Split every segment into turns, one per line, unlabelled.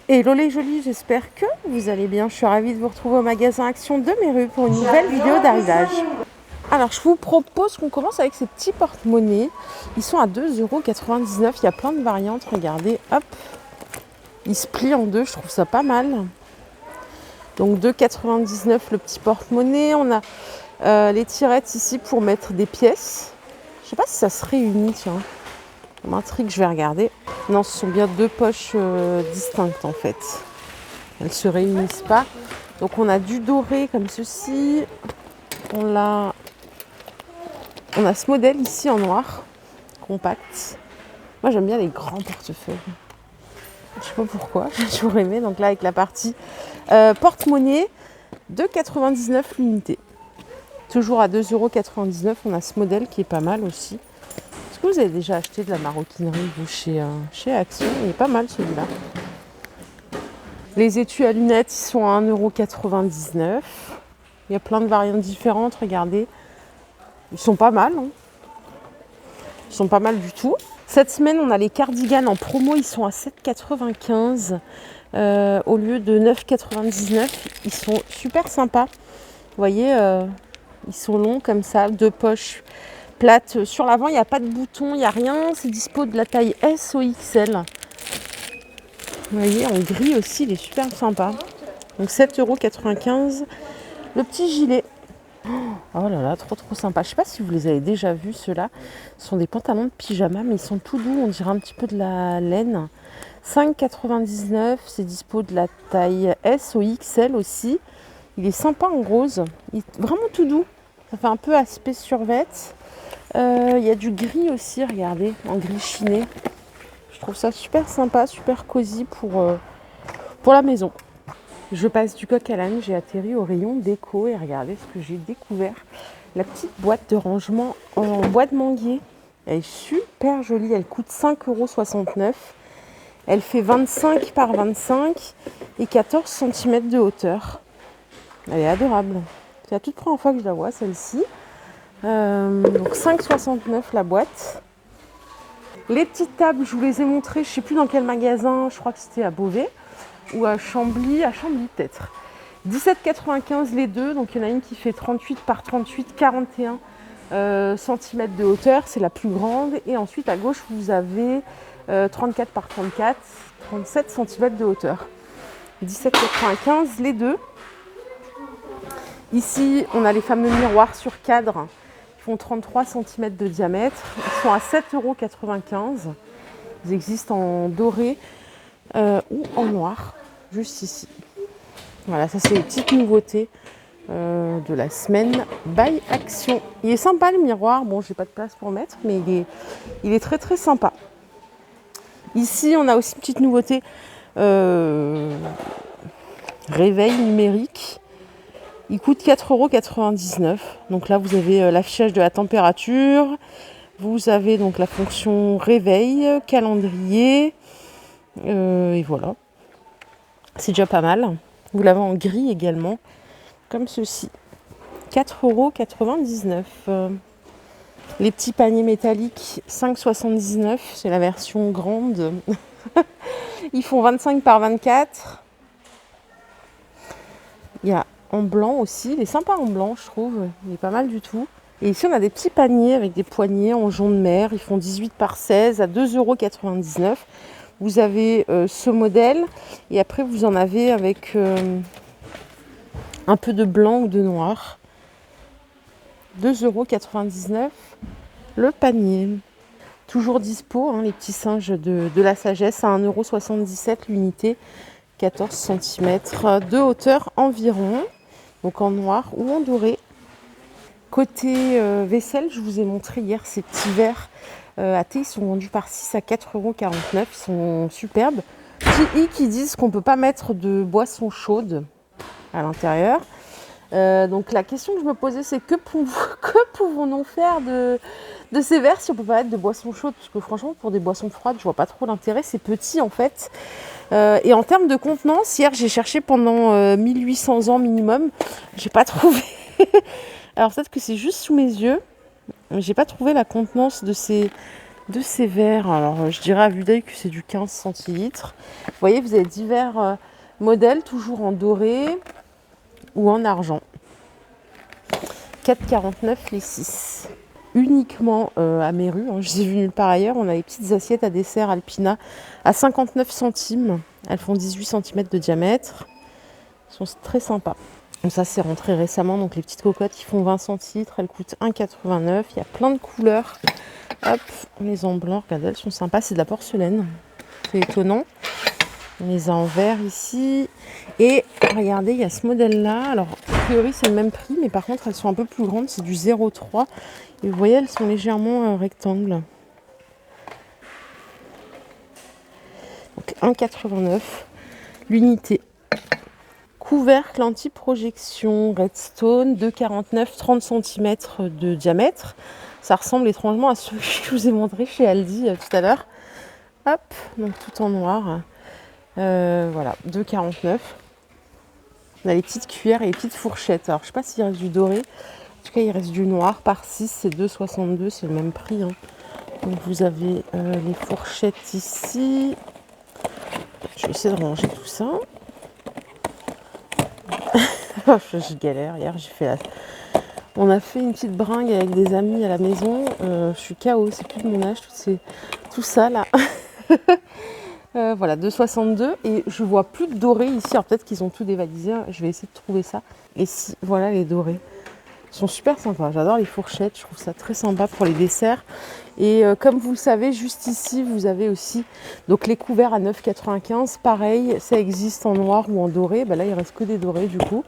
Hello les jolis, j'espère que vous allez bien. Je suis ravie de vous retrouver au magasin Action de Méru pour une nouvelle vidéo d'arrivage. Alors je vous propose qu'on commence avec ces petits porte-monnaies. Ils sont à 2,99 €. Il y a plein de variantes, regardez, hop. Ils se plient en deux, je trouve ça pas mal. Donc 2,99 € le petit porte-monnaie. On a les tirettes ici pour mettre des pièces. Je sais pas si ça se réunit, tiens. Ça m'intrigue, je vais regarder. Non, ce sont bien deux poches distinctes en fait. Elles ne se réunissent pas. Donc on a du doré comme ceci. On a ce modèle ici en noir, compact. Moi j'aime bien les grands portefeuilles. Je sais pas pourquoi, j'ai toujours aimé. Donc là avec la partie porte-monnaie, 2,99 € l'unité. Toujours à 2,99 €, on a ce modèle qui est pas mal aussi. Est-ce que vous avez déjà acheté de la maroquinerie vous chez Action? Il est pas mal celui-là. Les étuis à lunettes, ils sont à 1,99 €. Il y a plein de variantes différentes, regardez. Ils sont pas mal. Hein. Ils sont pas mal du tout. Cette semaine, on a les cardigans en promo. Ils sont à 7,95 € au lieu de 9,99 €. Ils sont super sympas. Vous voyez, ils sont longs comme ça, deux poches plates. Sur l'avant, il n'y a pas de bouton, il n'y a rien. C'est dispo de la taille S au XL. Vous voyez, en gris aussi, il est super sympa. Donc 7,95 €. Le petit gilet. Oh là là, trop sympa. Je ne sais pas si vous les avez déjà vus, ceux-là. Ce sont des pantalons de pyjama, mais ils sont tout doux. On dirait un petit peu de la laine. 5,99 €. C'est dispo de la taille S au XL aussi. Il est sympa en rose. Il est vraiment tout doux. Ça fait un peu aspect survêt. Il y a du gris aussi, regardez, en gris chiné. Je trouve ça super sympa, super cosy pour la maison. Je passe du coq à l'âne, j'ai atterri au rayon déco et regardez ce que j'ai découvert. La petite boîte de rangement en bois de manguier. Elle est super jolie, elle coûte 5,69 €. Elle fait 25 par 25 et 14 cm de hauteur. Elle est adorable. C'est la toute première fois que je la vois, celle-ci. Donc 5,69 € la boîte. Les petites tables, je vous les ai montrées, je ne sais plus dans quel magasin, je crois que c'était à Beauvais ou à Chambly peut-être. 17,95 € les deux, donc il y en a une qui fait 38 par 38, 41 cm de hauteur, c'est la plus grande. Et ensuite à gauche, vous avez 34 par 34, 37 cm de hauteur. 17,95 € les deux. Ici, on a les fameux miroirs sur cadre. Ils font 33 cm de diamètre. Ils sont à 7,95 €. Ils existent en doré ou en noir, juste ici. Voilà, ça c'est les petites nouveautés de la semaine by Action. Il est sympa le miroir. Bon, j'ai pas de place pour le mettre, mais il est très sympa. Ici, on a aussi une petite nouveauté. Réveil numérique. Il coûte 4,99 €. Donc là, vous avez l'affichage de la température. Vous avez donc la fonction réveil, calendrier. Et voilà. C'est déjà pas mal. Vous l'avez en gris également, comme ceci. 4,99 €. Les petits paniers métalliques, 5,79 €. C'est la version grande. Ils font 25 par 24. Il y a en blanc aussi. Il est sympa en blanc, je trouve. Il est pas mal du tout. Et ici, on a des petits paniers avec des poignées en jonc de mer. Ils font 18 par 16 à 2,99 €. Vous avez ce modèle. Et après, vous en avez avec un peu de blanc ou de noir. 2,99 € le panier. Toujours dispo, hein, les petits singes de la sagesse à 1,77 € l'unité. 14 cm de hauteur environ. Donc en noir ou en doré. Côté vaisselle, je vous ai montré hier ces petits verres à thé. Ils sont vendus par 6 à 4,49 €. Ils sont superbes. Petits i qui disent qu'on ne peut pas mettre de boisson chaude à l'intérieur. Donc la question que je me posais, c'est que pouvons-nous faire de ces verres si on ne peut pas mettre de boissons chaudes? Parce que franchement, pour des boissons froides, je vois pas trop l'intérêt. C'est petit en fait. Et en termes de contenance, hier j'ai cherché pendant 1800 ans minimum. J'ai pas trouvé. Alors peut-être que c'est juste sous mes yeux. J'ai pas trouvé la contenance de ces de ces verres. Alors, je dirais à vue d'œil que c'est du 15 centilitres. Vous voyez, vous avez divers modèles, toujours en doré ou en argent. 4,49 les 6. Uniquement à Méru, hein, je les ai vues nulle part ailleurs. On a les petites assiettes à dessert Alpina à 59 centimes. Elles font 18 cm de diamètre. Elles sont très sympas. Donc ça, c'est rentré récemment. Donc les petites cocottes qui font 20 centilitres, elles coûtent 1,89. Il y a plein de couleurs. Hop, on les a en blanc. Regardez, elles sont sympas. C'est de la porcelaine. C'est étonnant. On les a en verre ici. Et regardez, il y a ce modèle-là. Alors, a priori, c'est le même prix, mais par contre, elles sont un peu plus grandes. C'est du 0,3. Et vous voyez, elles sont légèrement rectangles. Donc, 1,89 l'unité. Couvercle anti-projection Redstone, 2,49, 30 cm de diamètre. Ça ressemble étrangement à celui que je vous ai montré chez Aldi tout à l'heure. Hop, donc tout en noir. Voilà, 2,49. On a les petites cuillères et les petites fourchettes. Alors, je ne sais pas s'il reste du doré. En tout cas, il reste du noir. Par 6, c'est 2,62. C'est le même prix. Hein. Donc, vous avez les fourchettes ici. Je vais essayer de ranger tout ça. Je galère. Hier, on a fait une petite bringue avec des amis à la maison. Je suis KO. C'est plus de mon âge. Tout ça, là. Voilà, 2,62 et je vois plus de dorés ici. Alors peut-être qu'ils ont tout dévalisé. Je vais essayer de trouver ça. Et si, voilà les dorés. Ils sont super sympas. J'adore les fourchettes. Je trouve ça très sympa pour les desserts. Et comme vous le savez, juste ici, vous avez aussi donc les couverts à 9,95. Pareil, ça existe en noir ou en doré. Ben là, il reste que des dorés du coup.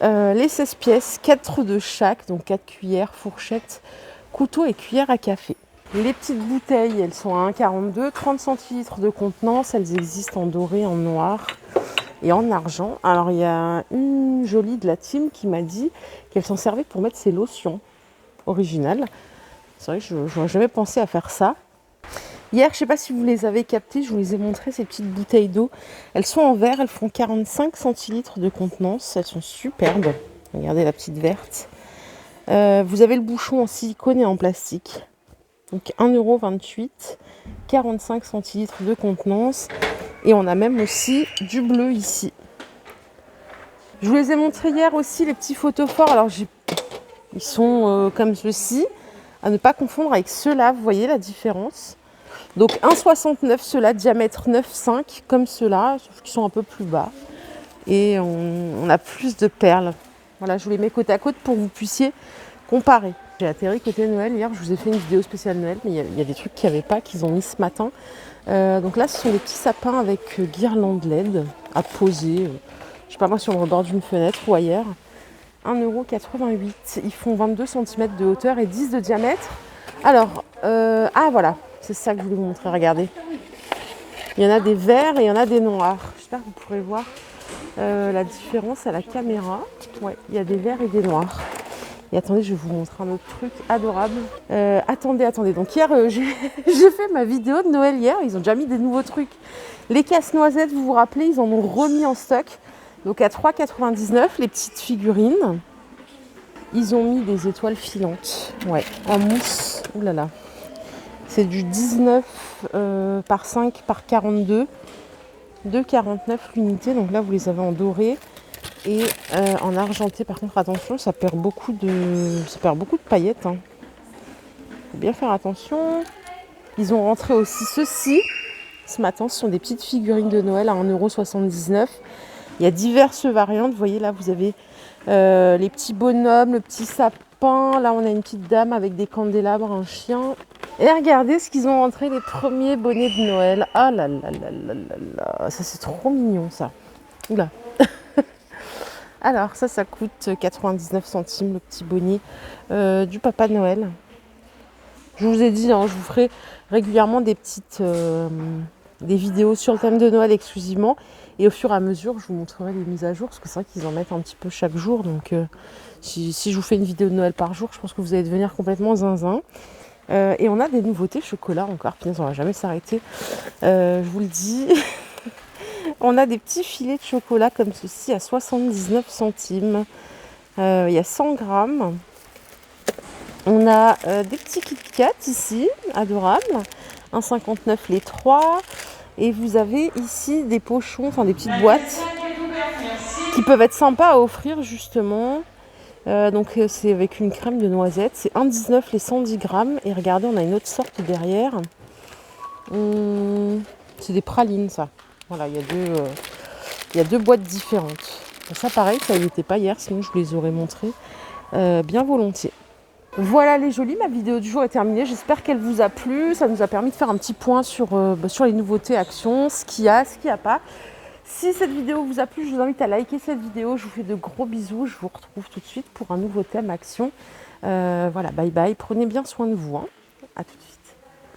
Les 16 pièces, 4 de chaque. Donc 4 cuillères, fourchettes, couteau et cuillère à café. Les petites bouteilles, elles sont à 1,42, 30 centilitres de contenance. Elles existent en doré, en noir et en argent. Alors, il y a une jolie de la team qui m'a dit qu'elle s'en servait pour mettre ses lotions originales. C'est vrai que je n'aurais jamais pensé à faire ça. Hier, je ne sais pas si vous les avez captées, je vous les ai montré, ces petites bouteilles d'eau. Elles sont en verre, elles font 45 centilitres de contenance. Elles sont superbes. Regardez la petite verte. Vous avez le bouchon en silicone et en plastique. Donc 1,28 €, 45 centilitres de contenance. Et on a même aussi du bleu ici. Je vous les ai montrés hier aussi, les petits photophores. Alors ils sont comme ceux-ci, à ne pas confondre avec ceux-là. Vous voyez la différence. Donc 1,69 ceux-là, diamètre 9,5 comme ceux-là, sauf qu'ils sont un peu plus bas. Et on a plus de perles. Voilà, je vous les mets côte à côte pour que vous puissiez comparer. J'ai atterri côté Noël hier, je vous ai fait une vidéo spéciale Noël, mais il y a des trucs qu'il n'y avait pas, qu'ils ont mis ce matin. Donc là, ce sont des petits sapins avec guirlande LED à poser, je sais pas moi, sur le rebord d'une fenêtre ou ailleurs. 1,88 €. Ils font 22 cm de hauteur et 10 de diamètre. Alors, voilà, c'est ça que je voulais vous montrer, regardez. Il y en a des verts et il y en a des noirs. J'espère que vous pourrez voir la différence à la caméra. Ouais, il y a des verts et des noirs. Et attendez, je vais vous montrer un autre truc adorable. Attendez. Donc hier, j'ai fait ma vidéo de Noël hier. Ils ont déjà mis des nouveaux trucs. Les casse-noisettes, vous vous rappelez, ils en ont remis en stock. Donc à 3,99 les petites figurines. Ils ont mis des étoiles filantes. Ouais, en mousse. Ouh là là. C'est du 19 par 5 par 42. 2,49 l'unité. Donc là, vous les avez en doré. Et en argenté, par contre, attention, ça perd beaucoup de paillettes. Hein. Faut bien faire attention. Ils ont rentré aussi ceci. Ce matin, ce sont des petites figurines de Noël à 1,79 €. Il y a diverses variantes. Vous voyez, là, vous avez les petits bonhommes, le petit sapin. Là, on a une petite dame avec des candélabres, un chien. Et regardez ce qu'ils ont rentré, les premiers bonnets de Noël. Ah là là là là là là. Ça, c'est trop mignon, ça. Oula. Alors, ça coûte 99 centimes, le petit bonnet du Papa Noël. Je vous ai dit, hein, je vous ferai régulièrement des vidéos sur le thème de Noël exclusivement. Et au fur et à mesure, je vous montrerai les mises à jour, parce que c'est vrai qu'ils en mettent un petit peu chaque jour. Donc, si je vous fais une vidéo de Noël par jour, je pense que vous allez devenir complètement zinzin. Et on a des nouveautés chocolat encore. Punaise, on va jamais s'arrêter. Je vous le dis. On a des petits filets de chocolat comme ceci à 79 centimes. Il y a 100 grammes. On a des petits Kit Kat ici, adorables. 1,59 les 3. Et vous avez ici des pochons, enfin des petites boîtes qui peuvent être sympas à offrir justement. Donc c'est avec une crème de noisette. C'est 1,19 les 110 grammes. Et regardez, on a une autre sorte derrière. C'est des pralines, ça. Voilà, il y a deux boîtes différentes. Ça, pareil, ça n'y était pas hier, sinon je vous les aurais montrées bien volontiers. Voilà les jolies, ma vidéo du jour est terminée. J'espère qu'elle vous a plu. Ça nous a permis de faire un petit point sur les nouveautés Action, ce qu'il y a, ce qu'il n'y a pas. Si cette vidéo vous a plu, je vous invite à liker cette vidéo. Je vous fais de gros bisous. Je vous retrouve tout de suite pour un nouveau thème Action. Voilà, bye bye. Prenez bien soin de vous. Hein. À tout de suite.